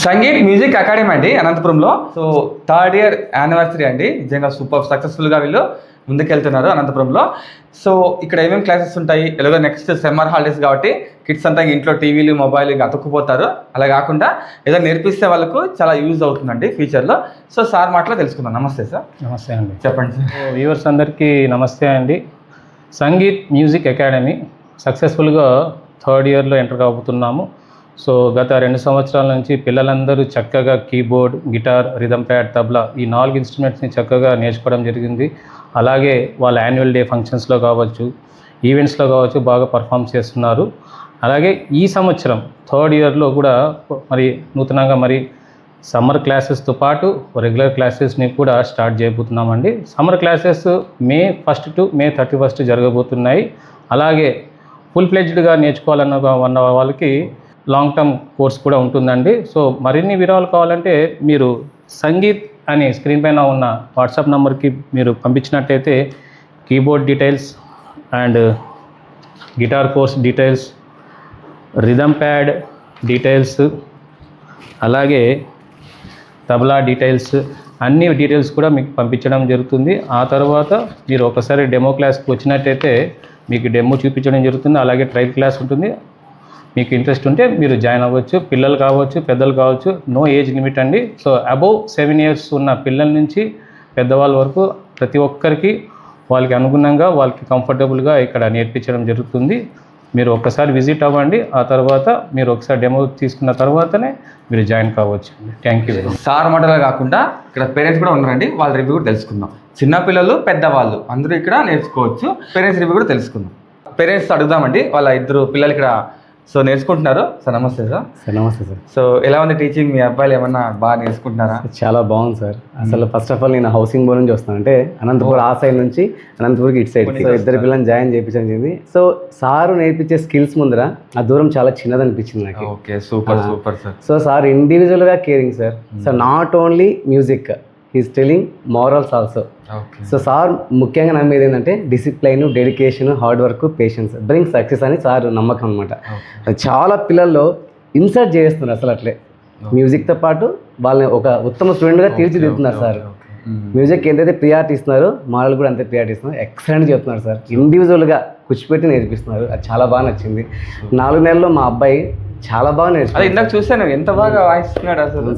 Sangeet music academy అండి అనంతపురంలో. So third year anniversary అండి. నిజంగా సూపర్ సక్సెస్ఫుల్గా వీళ్ళు ముందుకెళ్తున్నారు అనంతపురంలో. సో ఇక్కడ ఏమేమి క్లాసెస్ ఉంటాయి, ఎలాగో నెక్స్ట్ సమ్మర్ హాలిడేస్ కాబట్టి కిడ్స్ అంతా ఇంట్లో టీవీలు మొబైల్ ఇంకా అతుక్కుపోతారు. అలా కాకుండా ఏదో నేర్పిస్తే వాళ్ళకు చాలా యూజ్ అవుతుందండి ఫ్యూచర్లో. సో సార్ మాటలో తెలుసుకుందాం. నమస్తే సార్. నమస్తే అండి. చెప్పండి సార్. వ్యూవర్స్ అందరికీ నమస్తే అండి. సంగీత్ మ్యూజిక్ అకాడమీ సక్సెస్ఫుల్గా థర్డ్ ఇయర్లో ఎంటర్ కాబోతున్నాము. సో గత 2 సంవత్సరాల నుంచి పిల్లలందరూ చక్కగా keyboard, guitar, rhythm pad, tabla ఈ 4 ఇన్స్ట్రుమెంట్స్ని చక్కగా నేర్చుకోవడం జరిగింది. అలాగే వాళ్ళ యాన్యువల్ డే ఫంక్షన్స్లో కావచ్చు, ఈవెంట్స్లో కావచ్చు బాగా పర్ఫామ్ చేస్తున్నారు. అలాగే ఈ సంవత్సరం థర్డ్ ఇయర్లో కూడా నూతనంగా సమ్మర్ క్లాసెస్తో పాటు రెగ్యులర్ క్లాసెస్ని కూడా స్టార్ట్ చేయబోతున్నామండి. Summer classes May 1 to May 31 జరగబోతున్నాయి. అలాగే ఫుల్ ఫ్లెడ్జ్డ్గా నేర్చుకోవాలన్న వాళ్ళకి లాంగ్ టర్మ్ కోర్స్ కూడా ఉంటుందండి. సో మరిన్ని వివరాలు కావాలంటే మీరు సంగీత్ అని స్క్రీన్ పైన ఉన్న వాట్సాప్ నెంబర్కి మీరు పంపించినట్టయితే keyboard details and guitar course details, rhythm pad details, అలాగే తబలా డీటెయిల్స్ అన్ని డీటెయిల్స్ కూడా మీకు పంపించడం జరుగుతుంది. ఆ తర్వాత మీరు ఒకసారి డెమో క్లాస్కి వచ్చినట్టయితే మీకు డెమో చూపించడం జరుగుతుంది. అలాగే ట్రయల్ క్లాస్ ఉంటుంది. మీకు ఇంట్రెస్ట్ ఉంటే మీరు జాయిన్ అవ్వచ్చు. పిల్లలు కావచ్చు, పెద్దలు కావచ్చు, నో ఏజ్ లిమిట్ అండి. సో అబౌవ్ 7 years ఉన్న పిల్లల నుంచి పెద్దవాళ్ళ వరకు ప్రతి ఒక్కరికి వాళ్ళకి అనుగుణంగా వాళ్ళకి కంఫర్టబుల్గా ఇక్కడ నేర్పించడం జరుగుతుంది. మీరు ఒక్కసారి విజిట్ అవ్వండి. ఆ తర్వాత మీరు ఒకసారి డెమో తీసుకున్న తర్వాతనే మీరు జాయిన్ కావచ్చు. Thank you. సార్ మాటలు కాకుండా ఇక్కడ పేరెంట్స్ కూడా ఉన్నారండి. వాళ్ళ రివ్యూ కూడా తెలుసుకుందాం. చిన్నపిల్లలు, పెద్దవాళ్ళు అందరూ ఇక్కడ నేర్చుకోవచ్చు. పేరెంట్స్ రివ్యూ కూడా తెలుసుకుందాం. పేరెంట్స్ అడుగుదామండి. వాళ్ళ 2 పిల్లలు ఇక్కడ సో నేర్చుకుంటున్నారు. సార్ నమస్తే సార్. సార్ నమస్తే సార్. సో ఎలా ఉంది టీచింగ్? మీ అబ్బాయిలు ఏమన్నా బాగా నేర్చుకుంటున్నారా? చాలా బాగుంది సార్. అసలు ఫస్ట్ ఆఫ్ ఆల్ నేను హౌసింగ్ బోర్డ్ నుంచి వస్తాను. అంటే అనంతపురం ఆ సైడ్ నుంచి అనంతపురంకి ఇటు సైడ్. సో 2 పిల్లల్ని జాయిన్ చేయించడం జరిగింది. సో సారు నేర్పించే స్కిల్స్ ముందర ఆ దూరం చాలా చిన్నది అనిపించింది నాకు. Okay, super super sir. So sir ఇండివిజువల్గా caring sir. So not only music, he's telling morals also. So sir ముఖ్యంగా నమ్మేది ఏంటంటే discipline, dedication, hard work, patience bring success అని సార్ నమ్మకం అనమాట. చాలా పిల్లల్లో ఇన్సర్ట్ చేస్తున్నారు అసలు అట్లే మ్యూజిక్తో పాటు వాళ్ళని ఒక ఉత్తమ స్టూడెంట్గా తీర్చిదిద్దుతున్నారు సార్. మ్యూజిక్ ఎంతైతే ప్రియారిటీ ఇస్తున్నారో మారల్ కూడా అంతే ప్రియారిటీ ఇస్తున్నారు. ఎక్సలెంట్ చెప్తున్నారు సార్. ఇండివిజువల్గా కూర్చిపెట్టి నేర్పిస్తున్నారు. అది చాలా బాగా నచ్చింది. 4 నెలల్లో మా అబ్బాయి చాలా బాగా నేర్చుకున్నాడు. ఇందాక చూసాను ఎంత బాగా వాయిస్తున్నాడు అసలు.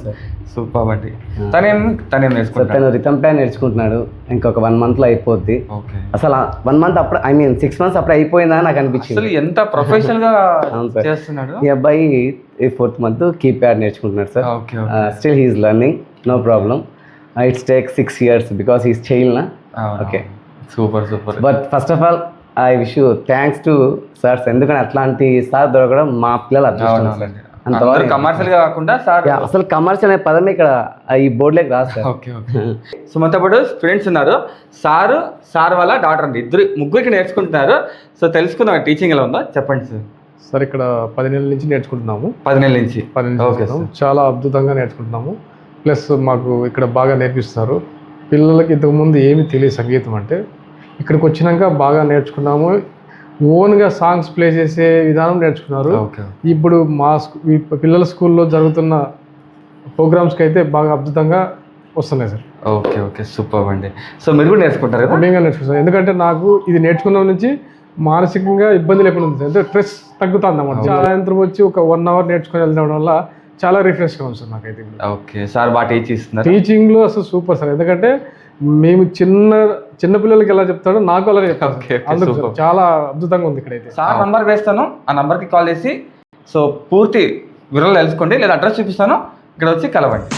సూపర్ అండి. తనేం నేర్చుకుంటాడు. తను రిథమ్ ప్యాడ్ నేర్చుకుంటున్నాడు. ఇంకొక 1 monthలో అయిపోద్ది. అసలు 1 month అప్పుడు 6 months అప్పుడు అయిపోయిందా నాకు అనిపించింది. అసలు ఎంత ప్రొఫెషనల్ గా చేస్తున్నాడు ఈ అబ్బాయి. 4th month కీప్యాడ్ నేర్చుకుంటున్నాడు sir. Still he's learning, no problem. It's take 6 years because he's child నా. Okay, super super. But first of all I wish you thanks to sirs. ఎందుకంటే అట్లాంటి సార్ దొరకడం మా పిల్లలు అదృష్టం. కమర్షియల్ గా కాకుండా సార్ అసలు కమర్షియల్ అనే పదమే ఇక్కడ ఈ బోర్డులోకి రాదు. Okay okay. సో మనతో పాటు స్టూడెంట్స్ ఉన్నారు. సార్ వాళ్ళ డాటర్ అండి. ముగ్గురికి నేర్చుకుంటున్నారు. సో తెలుసుకుందాం టీచింగ్ ఎలా ఉందో. చెప్పండి సార్. సార్ ఇక్కడ 10 నెలల నుంచి నేర్చుకుంటున్నాము. 10 నెలల నుంచి చాలా అద్భుతంగా నేర్చుకుంటున్నాము. ప్లస్ మాకు ఇక్కడ బాగా నేర్పిస్తున్నారు. పిల్లలకి ఇంతకుముందు ఏమీ తెలియదు సంగీతం అంటే. ఇక్కడికి వచ్చినాక బాగా నేర్చుకున్నాము. ఓన్గా సాంగ్స్ ప్లే చేసే విధానం నేర్చుకున్నారు. ఇప్పుడు మా పిల్లల స్కూల్లో జరుగుతున్న ప్రోగ్రామ్స్కి అయితే బాగా అద్భుతంగా వస్తున్నాయి సార్. ఓకే ఓకే, సూపర్ అండి. సో మీరు కూడా నేర్చుకుంటారు కదా? మేము నేర్చుకుంటాం. ఎందుకంటే నాకు ఇది నేర్చుకున్న నుంచి మానసికంగా ఇబ్బంది లేకుండా ఉంది. అంటే స్ట్రెస్ తగ్గుతుంది అన్నమాట. సాయంత్రం వచ్చి ఒక 1 hour నేర్చుకొని వెళ్ళడం వల్ల చాలా రిఫ్రెష్గా ఉంది సార్ నాకైతే. ఓకే, సార్ బాగా టీచ్ ఇస్తున్నారు. టీచింగ్లో అసలు సూపర్ సార్. ఎందుకంటే మేము చిన్న పిల్లలకి ఎలా చెప్తాడో నాకు అలా చెప్తాను. అందుకు చాలా అద్భుతంగా ఉంది ఇక్కడైతే. సార్ నంబర్ వేస్తాను, ఆ నంబర్కి కాల్ చేసి సో పూర్తి వివరాలు తెలుసుకోండి. లేదా అడ్రస్ చూపిస్తాను, ఇక్కడ వచ్చి కలవండి.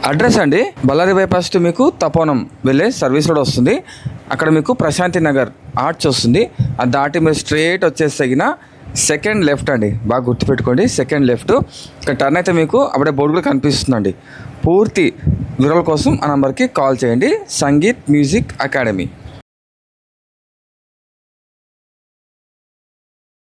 అడ్రస్ అండి బళ్ళారి బైపాస్ టు మీకు తపోనం వెళ్ళే సర్వీస్ రోడ్ వస్తుంది. అక్కడ మీకు ప్రశాంతి నగర్ ఆర్చ్ వస్తుంది. అది దాటి మీరు స్ట్రైట్ వచ్చేసగిన సెకండ్ లెఫ్ట్ అండి, బాగా గుర్తుపెట్టుకోండి, సెకండ్ లెఫ్ట్. ఇక్కడ టర్న్ అయితే మీకు అప్పుడే బోర్డు కూడా కనిపిస్తుందండి. పూర్తి వివరాల కోసం ఆ నెంబర్కి కాల్ చేయండి. Sangeet music academy.